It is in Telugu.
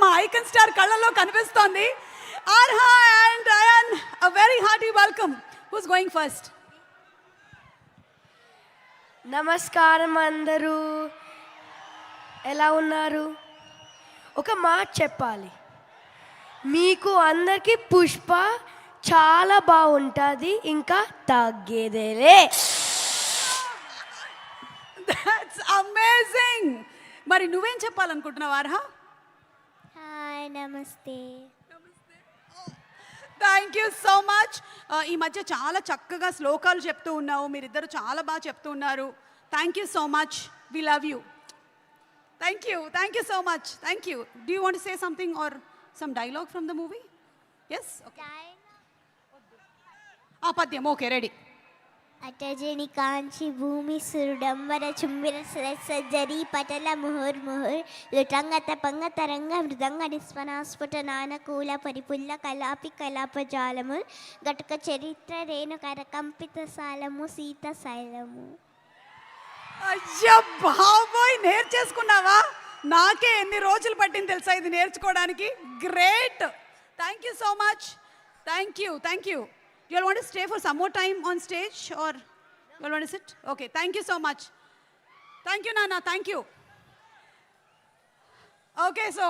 మా ఐకన్ స్టార్ కళ్ళల్లో కనిపిస్తోంది. Arha and Ayaan, a very hearty welcome. Who's going first? నమస్కారం అందరూ, ఎలా ఉన్నారు? ఒక మాట చెప్పాలి, మీకు అందరికీ పుష్ప చాలా బాగుంటుంది, ఇంకా తగ్గేదేలే. That's amazing. మరి నువ్వేం చెప్పాలనుకుంటున్నావు ఆర్హా? హాయ్, నమస్తే. Thank you so much. ఈ మధ్య చాలా చక్కగా శ్లోకాలు చెప్తూ ఉన్నావు, మీరిద్దరు చాలా బాగా చెప్తూ ఉన్నారు. Thank you so much, we love you. Thank you so much. Thank you. Do you want to say something or some dialogue from the movie? Yes, పద్యం. Okay, ready. అటజని కాంచి భూమి సురుడంబర చుంబిర సజ్జరి పటల ముహుర్ ముహుర్ లుటంగత పంగ తరంగ మృదంగ నిస్వనాస్ఫుట నానకూల పరిపుల్ల కలాపి కలాపజాలము గటక చరిత్ర రేణు కరకంపిత సాలము సీత శైలము. అయ్యా బాబోయ్, నేర్చేసుకున్నావా? నాకే ఎన్ని రోజులు పట్టింది తెలుసా ఇది నేర్చుకోవడానికి. Great. Thank you so much. Thank you. You all want to stay for some more time on stage or you all want to sit? Okay, thank you so much. Thank you, Nana. Thank you. Okay, so